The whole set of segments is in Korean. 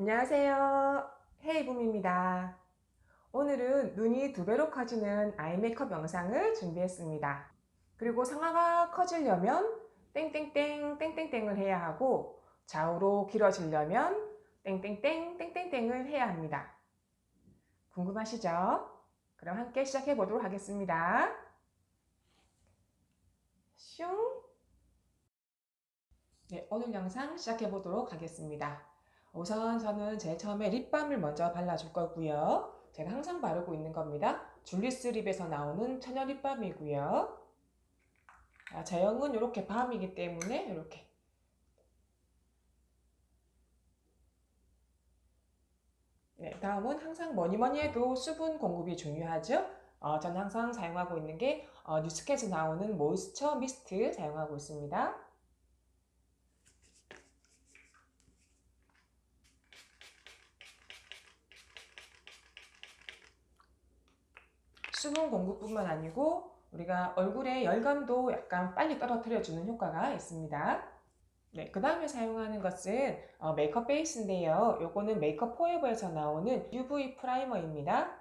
안녕하세요. 헤이붐입니다. 오늘은 눈이 2배로 커지는 아이 메이크업 영상을 준비했습니다. 그리고 상아가 커지려면 땡땡땡 땡땡땡을 해야 하고 좌우로 길어지려면 땡땡땡 땡땡땡을 해야 합니다. 궁금하시죠? 그럼 함께 시작해 보도록 하겠습니다. 슝! 네, 오늘 영상 시작해 보도록 하겠습니다. 우선 저는 제일 처음에 립밤을 먼저 발라줄 거고요. 제가 항상 바르고 있는 겁니다. 줄리스 립에서 나오는 천연 립밤이고요. 제형은 이렇게 밤이기 때문에 이렇게. 네, 다음은 항상 뭐니뭐니 해도 수분 공급이 중요하죠. 저는 항상 사용하고 있는 게 뉴스켓에서 나오는 모이스처 미스트 사용하고 있습니다. 수분 공급뿐만 아니고 우리가 얼굴의 열감도 약간 빨리 떨어뜨려주는 효과가 있습니다. 네, 그 다음에 사용하는 것은 메이크업 베이스인데요. 요거는 메이크업 포에버에서 나오는 UV 프라이머입니다.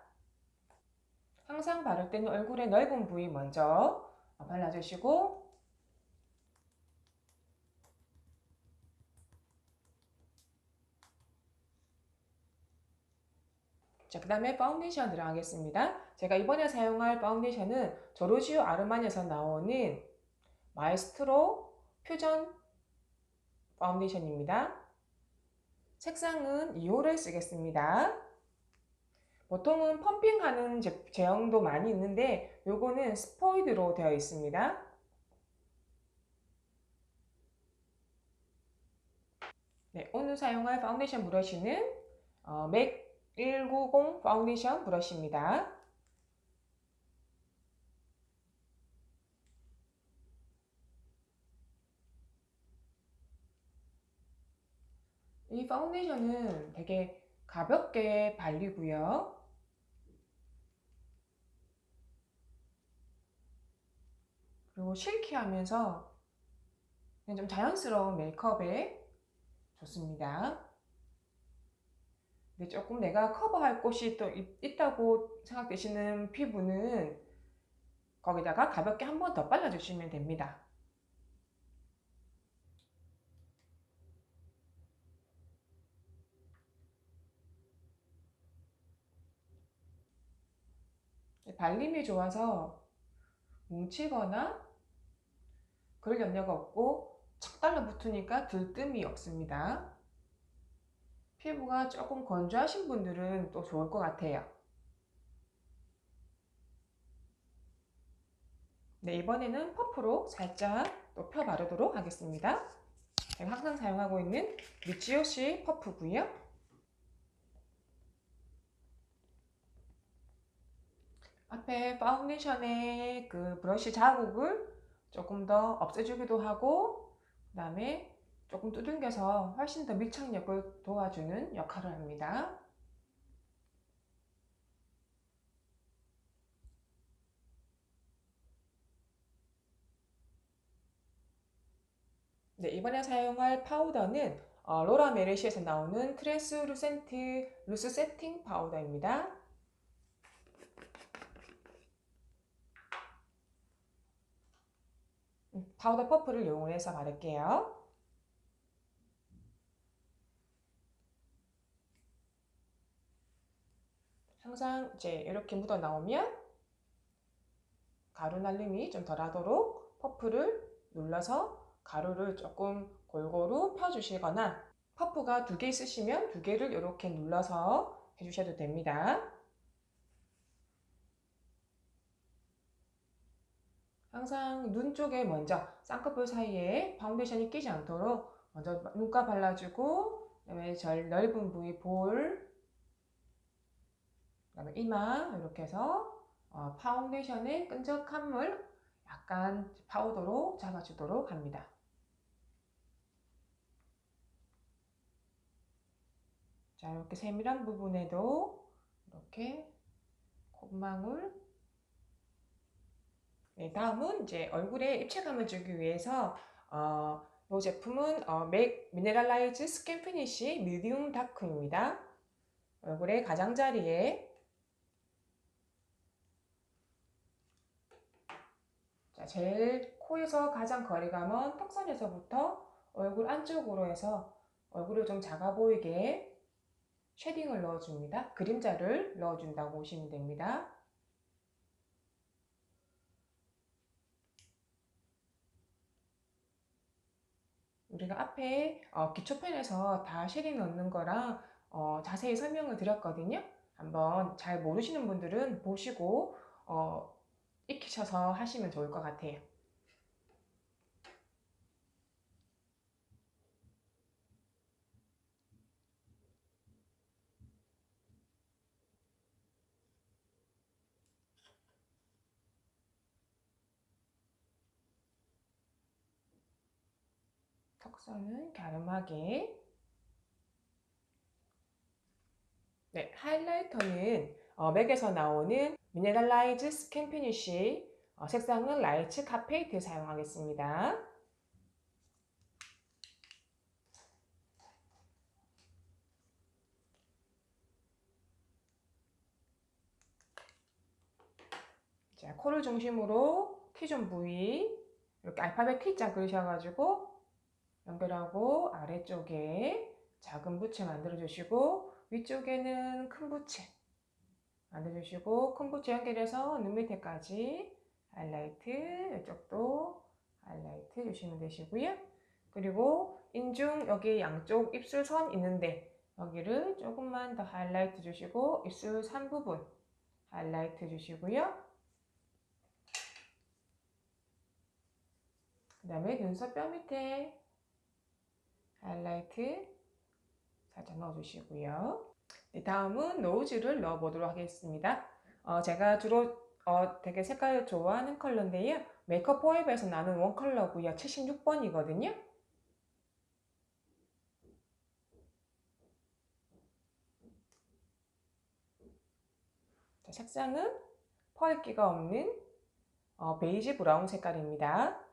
항상 바를 때는 얼굴의 넓은 부위 먼저 발라주시고, 자, 그 다음에 파운데이션 들어가겠습니다. 제가 이번에 사용할 파운데이션은 조르지오 아르마니에서 나오는 마에스트로 퓨전 파운데이션입니다. 색상은 2호를 쓰겠습니다. 보통은 펌핑하는 제형도 많이 있는데 요거는 스포이드로 되어 있습니다. 네, 오늘 사용할 파운데이션 브러쉬는 맥 190 파운데이션 브러쉬입니다. 이 파운데이션은 되게 가볍게 발리고요. 그리고 실키하면서 그냥 좀 자연스러운 메이크업에 좋습니다. 근데 조금 내가 커버할 곳이 또 있다고 생각되시는 피부는 거기다가 가볍게 한 번 더 발라주시면 됩니다. 발림이 좋아서 뭉치거나 그럴 염려가 없고 착 달라붙으니까 들뜸이 없습니다. 피부가 조금 건조하신 분들은 또 좋을 것 같아요. 네, 이번에는 퍼프로 살짝 또 펴 바르도록 하겠습니다. 제가 항상 사용하고 있는 미치오시 퍼프고요. 앞에 파운데이션의 그 브러쉬 자국을 조금 더 없애주기도 하고, 그 다음에 조금 두들겨서 훨씬 더 밀착력을 도와주는 역할을 합니다. 네, 이번에 사용할 파우더는 로라 메르시에서 나오는 트랜스루센트 루스 세팅 파우더입니다. 파우더 퍼프를 이용해서 바를게요. 항상 이제 이렇게 묻어 나오면 가루 날림이 좀 덜하도록 퍼프를 눌러서 가루를 조금 골고루 펴주시거나, 퍼프가 2개 있으시면 2개를 이렇게 눌러서 해주셔도 됩니다. 항상 눈 쪽에 먼저 쌍꺼풀 사이에 파운데이션이 끼지 않도록 먼저 눈가 발라주고, 그다음에 넓은 부위 볼, 그다음에 이마 이렇게 해서 파운데이션의 끈적함을 약간 파우더로 잡아주도록 합니다. 자, 이렇게 세밀한 부분에도 이렇게 콧망울. 네, 다음은 이제 얼굴에 입체감을 주기 위해서 이 제품은 맥 미네랄라이즈 스킨 피니쉬 미디움 다크입니다. 얼굴의 가장자리에 자, 제일 코에서 가장 거리가 먼 턱선에서부터 얼굴 안쪽으로 해서 얼굴을 좀 작아 보이게 쉐딩을 넣어줍니다. 그림자를 넣어준다고 보시면 됩니다. 우리가 앞에 기초편에서 다 쉐딩 넣는 거랑 자세히 설명을 드렸거든요. 한번 잘 모르시는 분들은 보시고 익히셔서 하시면 좋을 것 같아요. 턱선은 갸름하게. 네, 하이라이터는 맥에서 나오는 미네랄라이즈 스킨 피니쉬 색상은 라이트 카페이트 사용하겠습니다. 자, 코를 중심으로 T존 부위 이렇게 알파벳 T자 그리셔가지고 연결하고 아래쪽에 작은 부채 만들어주시고 위쪽에는 큰 부채 만들어주시고 큰 부채 연결해서 눈 밑에까지 하이라이트, 이쪽도 하이라이트 해주시면 되시고요. 그리고 인중 여기 양쪽 입술선 있는데 여기를 조금만 더 하이라이트 주시고 입술 산 부분 하이라이트 주시고요. 그 다음에 눈썹 뼈 밑에 하이라이트 살짝 넣어주시고요. 네, 다음은 노즈를 넣어보도록 하겠습니다. 제가 주로 되게 색깔 좋아하는 컬러인데요. 메이크업 포에버에서 나는 원 컬러고요. 76번이거든요. 자, 색상은 펄기가 없는 베이지 브라운 색깔입니다.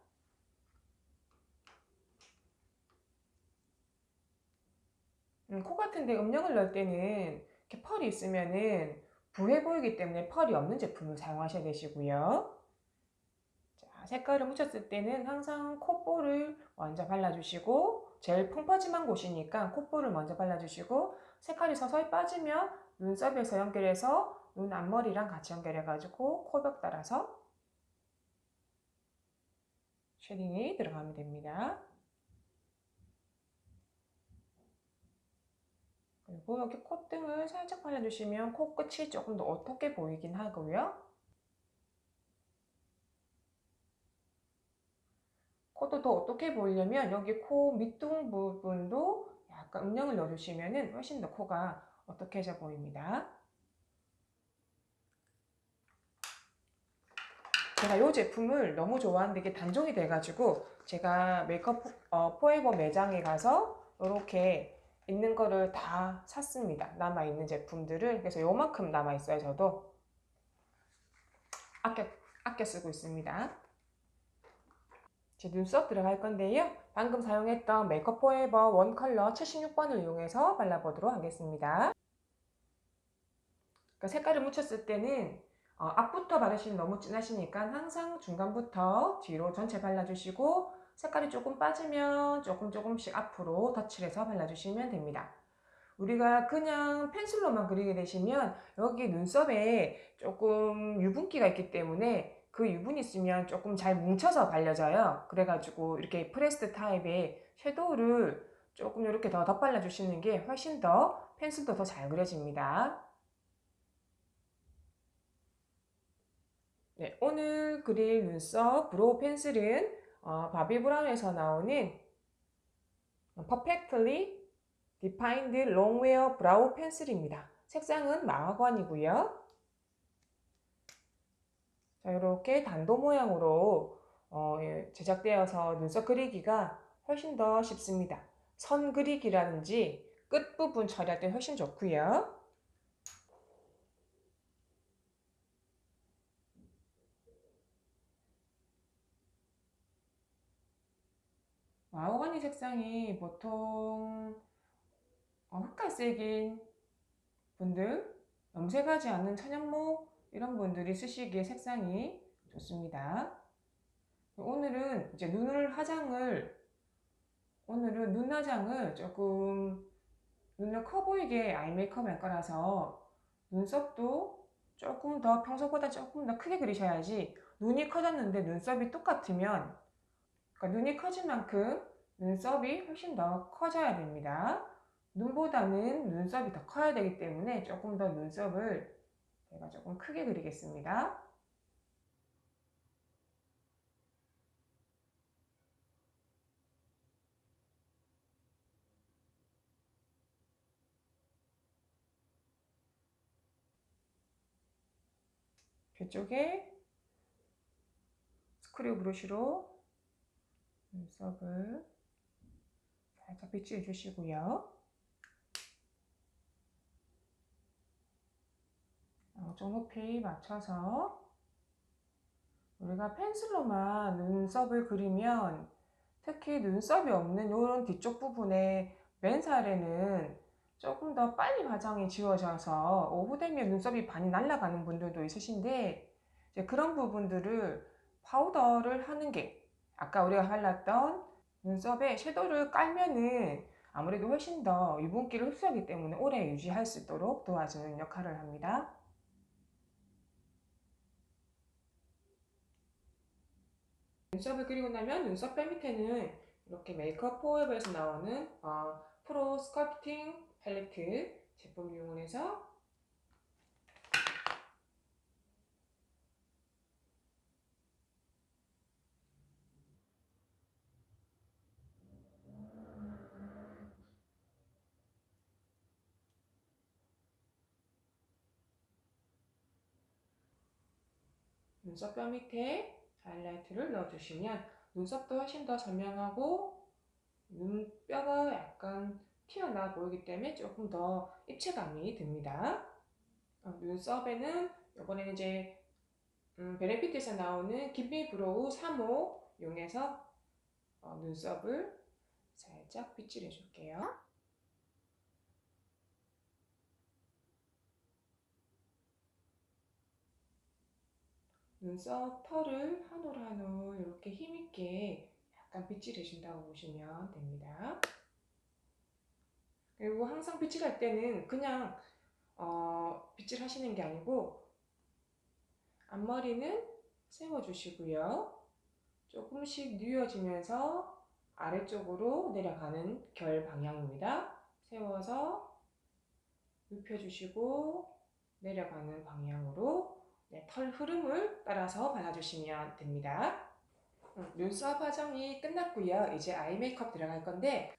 코 같은데 음영을 넣을 때는 이렇게 펄이 있으면은 부해 보이기 때문에 펄이 없는 제품을 사용하셔야 되시고요. 자, 색깔을 묻혔을 때는 항상 콧볼을 먼저 발라주시고 제일 펑퍼짐한 곳이니까 콧볼을 먼저 발라주시고 색깔이 서서히 빠지면 눈썹에서 연결해서 눈 앞머리랑 같이 연결해가지고 코벽 따라서 쉐딩이 들어가면 됩니다. 그리고 여기 콧등을 살짝 발라주시면 코끝이 조금 더 어둡게 보이긴 하고요. 코도 더 어떻게 보이려면 여기 코 밑둥 부분도 약간 음영을 넣어주시면 훨씬 더 코가 어떻게져 보입니다. 제가 이 제품을 너무 좋아하는데 이게 단종이 돼가지고 제가 메이크업 포에버 매장에 가서 이렇게 있는 거를 다 샀습니다. 남아있는 제품들을. 그래서 요만큼 남아있어요. 저도 아껴 쓰고 있습니다. 제 눈썹 들어갈 건데요. 방금 사용했던 메이크업 포에버 원 컬러 76번을 이용해서 발라보도록 하겠습니다. 그러니까 색깔을 묻혔을 때는 앞부터 바르시면 너무 진하시니까 항상 중간부터 뒤로 전체 발라주시고 색깔이 조금 빠지면 조금씩 앞으로 덧칠해서 발라주시면 됩니다. 우리가 그냥 펜슬로만 그리게 되시면 여기 눈썹에 조금 유분기가 있기 때문에 그 유분이 있으면 조금 잘 뭉쳐서 발려져요. 그래가지고 이렇게 프레스드 타입의 섀도우를 조금 이렇게 더 덧발라주시는 게 훨씬 더 펜슬도 더 잘 그려집니다. 네, 오늘 그릴 눈썹 브로우 펜슬은 바비 브라운에서 나오는 Perfectly Defined Longwear 브라우 펜슬입니다. 색상은 마화관이고요. 자, 이렇게 단도 모양으로 제작되어서 눈썹 그리기가 훨씬 더 쉽습니다. 선 그리기라든지 끝부분 처리할 때 훨씬 좋고요. 마호가니 색상이 보통 흑갈색인 분들, 염색하지 않는 천연모 이런 분들이 쓰시기에 색상이 좋습니다. 오늘은 이제 오늘은 눈 화장을 조금 눈을 커 보이게 아이 메이크업 할 거라서 눈썹도 조금 더 평소보다 조금 더 크게 그리셔야지, 눈이 커졌는데 눈썹이 똑같으면, 그러니까 눈이 커진 만큼 눈썹이 훨씬 더 커져야 됩니다. 눈보다는 눈썹이 더 커야 되기 때문에 조금 더 눈썹을 제가 조금 크게 그리겠습니다. 귀 쪽에 스크류 브러쉬로 눈썹을 살짝 빗질해 주시고요. 양쪽 높이 맞춰서 우리가 펜슬로만 눈썹을 그리면, 특히 눈썹이 없는 이런 뒤쪽 부분에 맨살에는 조금 더 빨리 화장이 지워져서 오후 되면 눈썹이 반이 날아가는 분들도 있으신데, 이제 그런 부분들을 파우더를 하는 게, 아까 우리가 발랐던 눈썹에 섀도우를 깔면은 아무래도 훨씬 더 유분기를 흡수하기 때문에 오래 유지할 수 있도록 도와주는 역할을 합니다. 눈썹을 그리고 나면 눈썹뼈 밑에는 이렇게 메이크업 포에버에서 나오는 프로 스컬프팅 팔레트 제품 이용을 해서 눈썹뼈 밑에 하이라이트를 넣어주시면 눈썹도 훨씬 더 선명하고 눈뼈가 약간 튀어나와 보이기 때문에 조금 더 입체감이 듭니다. 눈썹에는 이번에는 이제 베네피트에서 나오는 김미 브로우 3호 이용해서 눈썹을 살짝 빗질해 줄게요. 눈썹 털을 한 올 한 올 이렇게 힘있게 약간 빗질해 준다고 보시면 됩니다. 그리고 항상 빗질할 때는 그냥 빗질하시는 게 아니고 앞머리는 세워주시고요. 조금씩 뉘어지면서 아래쪽으로 내려가는 결 방향입니다. 세워서 눕혀주시고 내려가는 방향으로 털 흐름을 따라서 발라주시면 됩니다. 눈썹 화장이 끝났고요. 이제 아이 메이크업 들어갈 건데,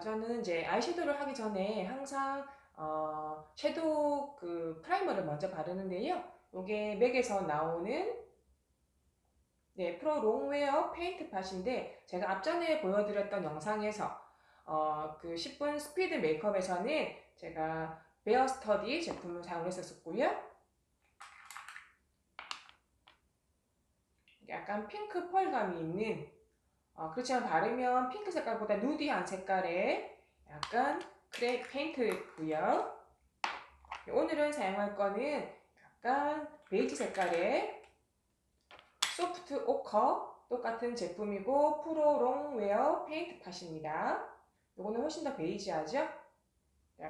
저는 이제 아이섀도우를 하기 전에 항상 섀도우 프라이머를 먼저 바르는데요. 이게 맥에서 나오는 프로 롱웨어 페인트 팟인데, 제가 앞전에 보여드렸던 영상에서 10분 스피드 메이크업에서는 제가 베어 스터디 제품을 사용했었고요. 약간 핑크 펄감이 있는, 그렇지만 바르면 핑크 색깔보다 누디한 색깔의 약간 크레 페인트고요. 오늘은 사용할 거는 약간 베이지 색깔의 소프트 오커, 똑같은 제품이고 프로 롱웨어 페인트 팟입니다. 이거는 훨씬 더 베이지하죠?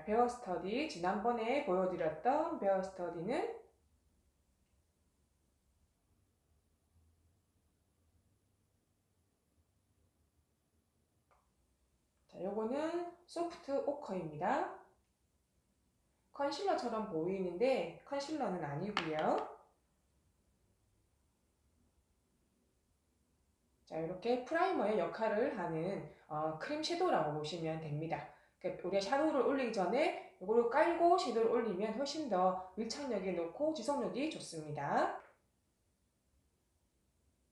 베어 스터디, 지난번에 보여드렸던 베어 스터디는 요거는 소프트 오커입니다. 컨실러처럼 보이는데 컨실러는 아니고요. 자, 이렇게 프라이머의 역할을 하는 크림 섀도우라고 보시면 됩니다. 우리가 섀도우를 올리기 전에 이거를 깔고 섀도우를 올리면 훨씬 더 밀착력이 높고 지속력이 좋습니다.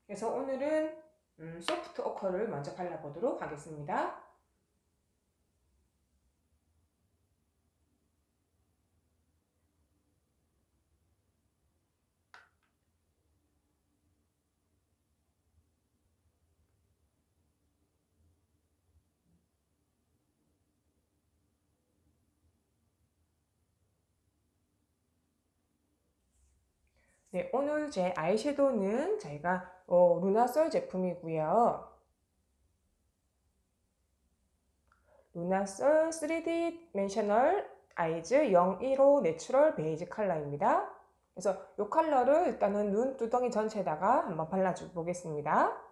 그래서 오늘은 소프트 오커를 먼저 발라보도록 하겠습니다. 네, 오늘 제 아이섀도우는 저희가 루나솔 제품이고요. 루나솔 3D 맨셔널 아이즈 015 내추럴 베이지 컬러입니다. 그래서 이 컬러를 일단은 눈두덩이 전체에다가 한번 발라줘 보겠습니다.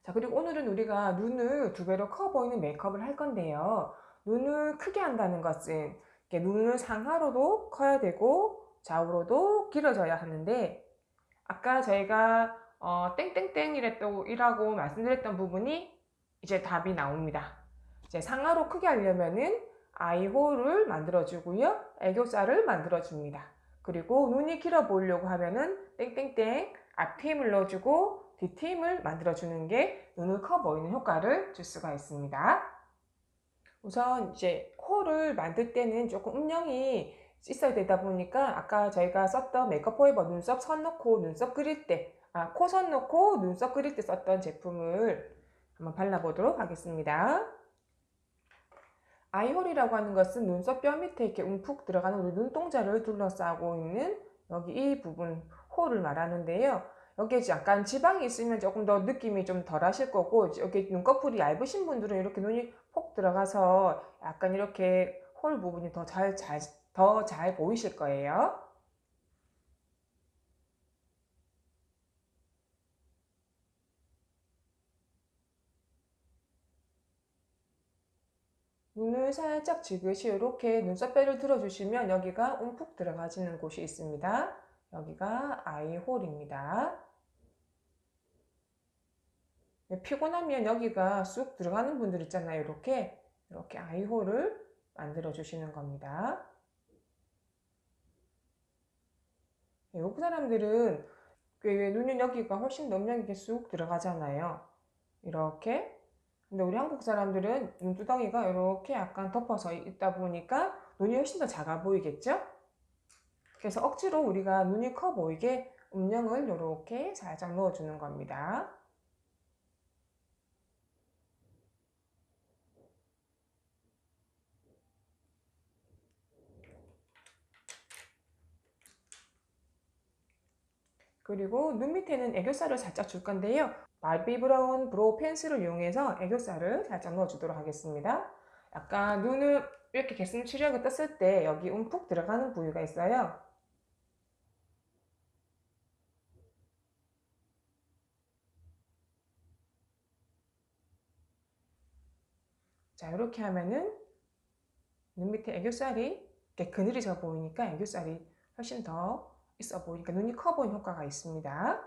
자, 그리고 오늘은 우리가 눈을 두 배로 커 보이는 메이크업을 할 건데요. 눈을 크게 한다는 것은 이렇게 눈을 상하로도 커야 되고 좌우로도 길어져야 하는데, 아까 저희가 땡땡땡이라고 말씀드렸던 부분이 이제 답이 나옵니다. 이제 상하로 크게 하려면은 아이홀을 만들어주고요. 애교살을 만들어줍니다. 그리고 눈이 길어 보이려고 하면은 땡땡땡 앞트임을 넣어주고 뒤트임을 만들어주는 게 눈을 커 보이는 효과를 줄 수가 있습니다. 우선 이제 코를 만들 때는 조금 음영이 있어야 되다 보니까 아까 저희가 썼던 메이크업 포에버 눈썹 선 놓고 눈썹 그릴 때, 코 선 놓고 눈썹 그릴 때 썼던 제품을 한번 발라보도록 하겠습니다. 아이홀이라고 하는 것은 눈썹 뼈 밑에 이렇게 움푹 들어가는 우리 눈동자를 둘러싸고 있는 여기 이 부분 홀을 말하는데요. 여기에 약간 지방이 있으면 조금 더 느낌이 좀 덜 하실 거고, 여기 눈꺼풀이 얇으신 분들은 이렇게 눈이 폭 들어가서 약간 이렇게 홀 부분이 더 잘 보이실 거예요. 눈을 살짝 지그시 이렇게 눈썹뼈를 들어주시면 여기가 움푹 들어가지는 곳이 있습니다. 여기가 아이홀입니다. 피곤하면 여기가 쑥 들어가는 분들 있잖아요. 이렇게 아이홀을 만들어 주시는 겁니다. 외국 사람들은 왜 눈이 여기가 훨씬 넘명이게 쑥 들어가잖아요. 이렇게. 근데 우리 한국 사람들은 눈두덩이가 이렇게 약간 덮어서 있다 보니까 눈이 훨씬 더 작아 보이겠죠? 그래서 억지로 우리가 눈이 커 보이게 음영을 이렇게 살짝 넣어주는 겁니다. 그리고 눈 밑에는 애교살을 살짝 줄 건데요. 바비 브라운 브로우 펜슬을 이용해서 애교살을 살짝 넣어주도록 하겠습니다. 약간 눈을 이렇게 개슴츠레하게 떴을 때 여기 움푹 들어가는 부위가 있어요. 자, 이렇게 하면은 눈 밑에 애교살이 이렇게 그늘이져 보이니까 애교살이 훨씬 더 있어 보이니까 눈이 커 보이는 효과가 있습니다.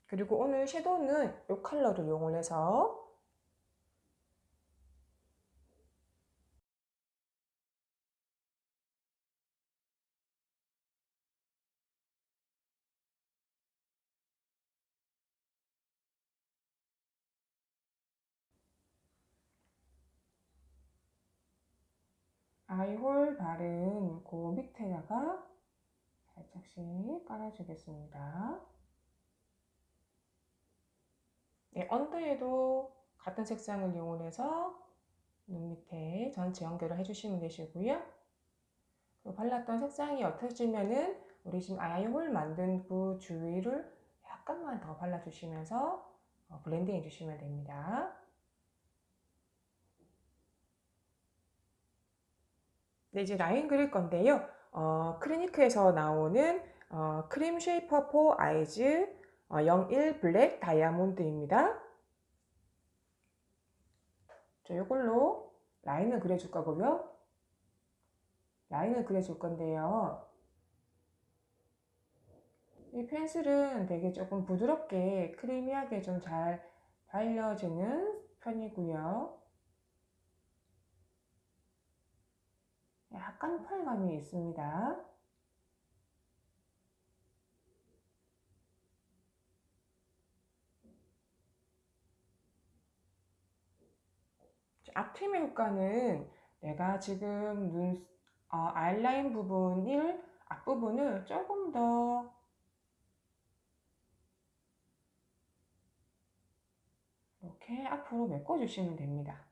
그리고 오늘 섀도우는 이 컬러를 이용해서 아이홀 바른 그 밑에다가 살짝씩 깔아주겠습니다. 네, 언더에도 같은 색상을 이용해서 눈 밑에 전체 연결을 해주시면 되시고요. 그리고 발랐던 색상이 옅어지면은 우리 지금 아이홀 만든 그 주위를 약간만 더 발라주시면서 블렌딩 해주시면 됩니다. 네, 이제 라인 그릴 건데요. 크리니크에서 나오는 크림 쉐이퍼 포 아이즈 01 블랙 다이아몬드입니다. 이걸로 라인을 그려줄 거고요. 라인을 그려줄 건데요. 이 펜슬은 되게 조금 부드럽게 크리미하게 좀 잘 발려지는 편이고요. 약간 펄감이 있습니다. 앞트임의 효과는 내가 지금 아이라인 부분을 앞부분을 조금 더 이렇게 앞으로 메꿔주시면 됩니다.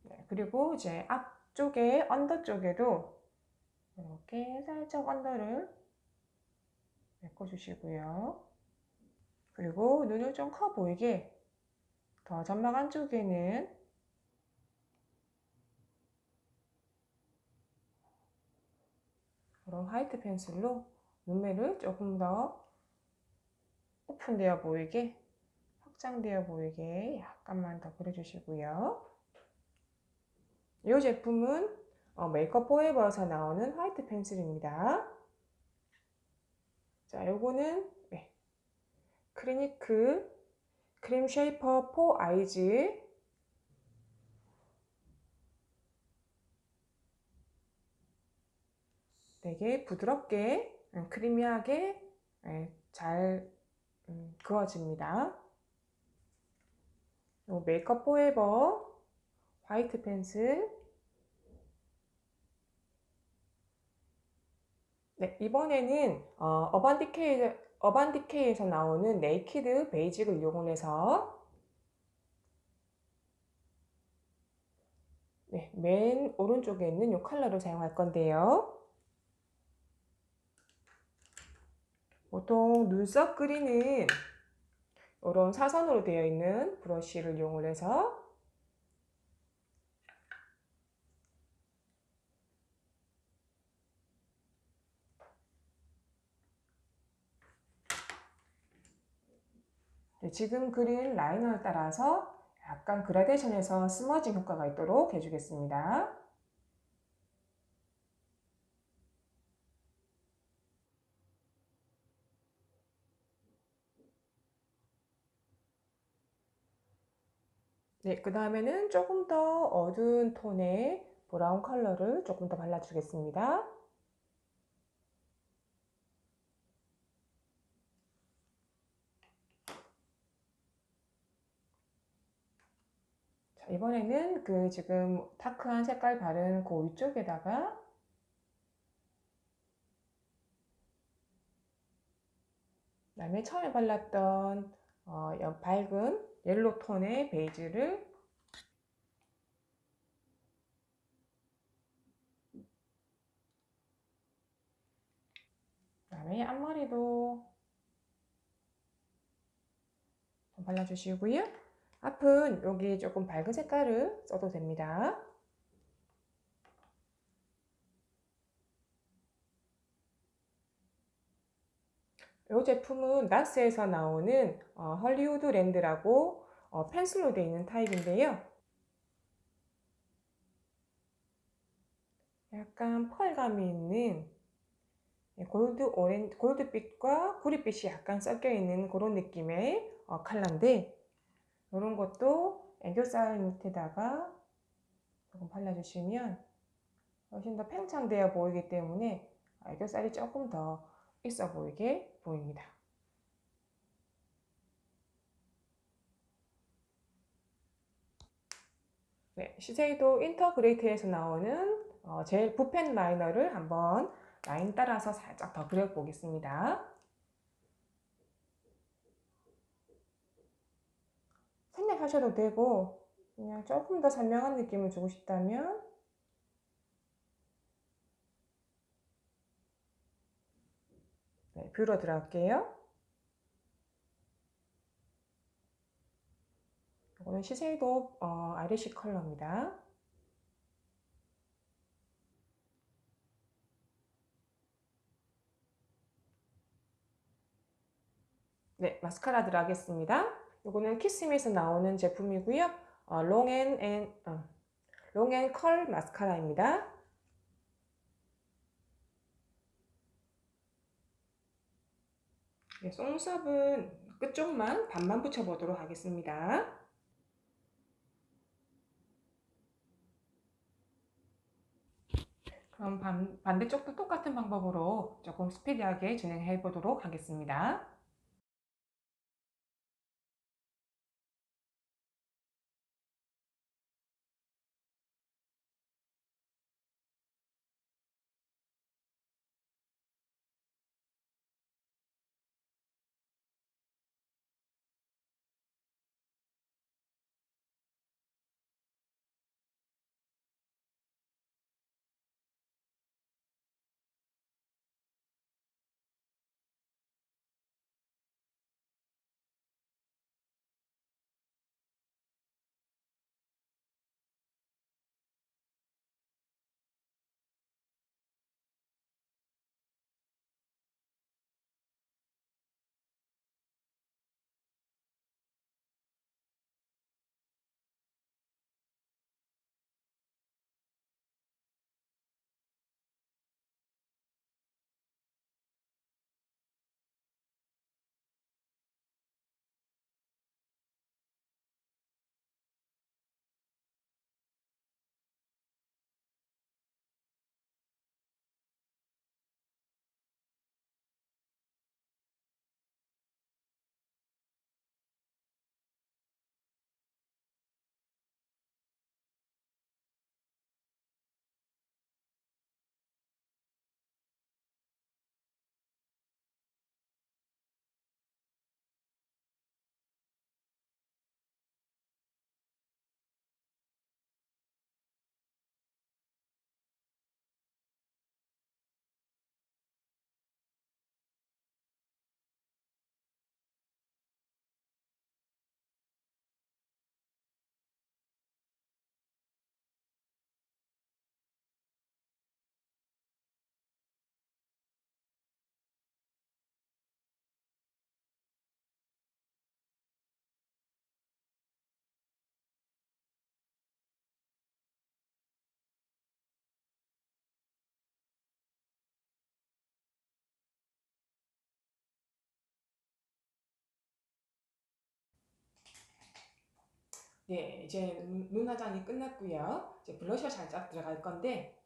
네, 그리고 이제 앞쪽에 언더 쪽에도 이렇게 살짝 언더를 메꿔주시고요. 그리고 눈을 좀 커 보이게 더 점막 안쪽에는 이런 화이트 펜슬로 눈매를 조금 더 오픈되어 보이게, 확장되어 보이게 약간만 더 그려주시고요. 이 제품은 메이크업 포에버에서 나오는 화이트 펜슬입니다. 자, 요거는 크리니크 크림 쉐이퍼 포 아이즈, 되게 부드럽게 크리미하게 잘 그어집니다. 요 메이크업 포에버 화이트 펜슬. 네, 이번에는 어반디케이에서 나오는 네이키드 베이직을 이용을 해서 맨 오른쪽에 있는 이 컬러를 사용할 건데요. 보통 눈썹 그리는 이런 사선으로 되어 있는 브러쉬를 이용을 해서 지금 그린 라이너에 따라서 약간 그라데이션에서 스머징 효과가 있도록 해주겠습니다. 네, 그 다음에는 조금 더 어두운 톤의 브라운 컬러를 조금 더 발라주겠습니다. 자, 이번에는 그 지금 다크한 색깔 바른 그 위쪽에다가 그다음에 처음에 발랐던 밝은 옐로 톤의 베이지를 그다음에 앞머리도 좀 발라주시고요. 앞은 여기 조금 밝은 색깔을 써도 됩니다. 이 제품은 나스에서 나오는 헐리우드 랜드라고 펜슬로 되어 있는 타입인데요. 약간 펄감이 있는 골드빛과 구릿빛이 약간 섞여 있는 그런 느낌의 컬러인데, 이런 것도 애교살 밑에다가 조금 발라주시면 훨씬 더 팽창되어 보이기 때문에 애교살이 조금 더 있어 보이게 보입니다. 네, 시세이도 인터그레이트에서 나오는 젤 붓펜 라이너를 한번 라인 따라서 살짝 더 그려보겠습니다. 생략하셔도 되고 그냥 조금 더 선명한 느낌을 주고 싶다면 뷰러 들어갈게요. 이거는 시세이도 아이리쉬 컬러입니다. 네, 마스카라 들어가겠습니다. 이거는 키스미에서 나오는 제품이고요. 롱앤컬 마스카라입니다. 네, 속눈썹은 끝쪽만 반만 붙여보도록 하겠습니다. 그럼 반대쪽도 똑같은 방법으로 조금 스피디하게 진행해 보도록 하겠습니다. 네, 이제 눈 화장이 끝났고요. 이제 블러셔 살짝 들어갈 건데,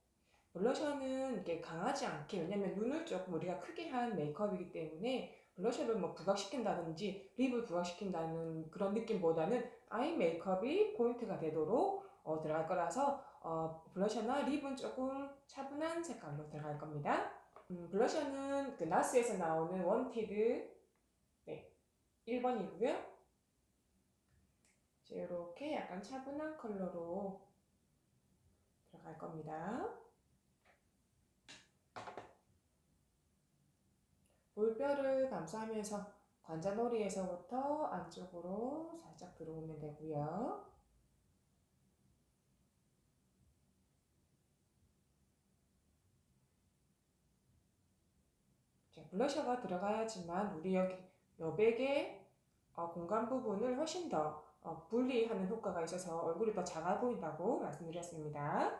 블러셔는 이렇게 강하지 않게, 왜냐면 눈을 조금 우리가 크게 한 메이크업이기 때문에 블러셔를 뭐 부각시킨다든지 립을 부각시킨다는 그런 느낌보다는 아이 메이크업이 포인트가 되도록 들어갈 거라서 블러셔나 립은 조금 차분한 색깔로 들어갈 겁니다. 블러셔는 그 나스에서 나오는 원티드, 네, 1번이고요. 이렇게 약간 차분한 컬러로 들어갈 겁니다. 볼뼈를 감싸면서 관자놀이에서부터 안쪽으로 살짝 들어오면 되고요. 자, 블러셔가 들어가야지만 우리 여기 여백의 공간 부분을 훨씬 더 분리하는 효과가 있어서 얼굴이 더 작아 보인다고 말씀드렸습니다.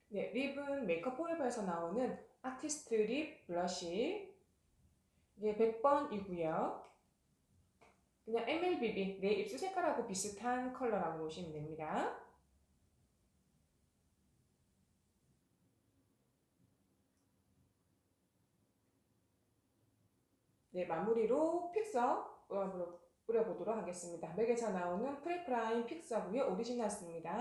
네, 립은 메이크업 포에버에서 나오는 아티스트 립 블러쉬, 이게 100번이고요. 그냥 MLBB, 내 입술 색깔하고 비슷한 컬러라고 보시면 됩니다. 네, 마무리로 픽서 뿌려보도록 하겠습니다. 맥에서 나오는 프리프라임 픽서고요. 오리지널 씁니다.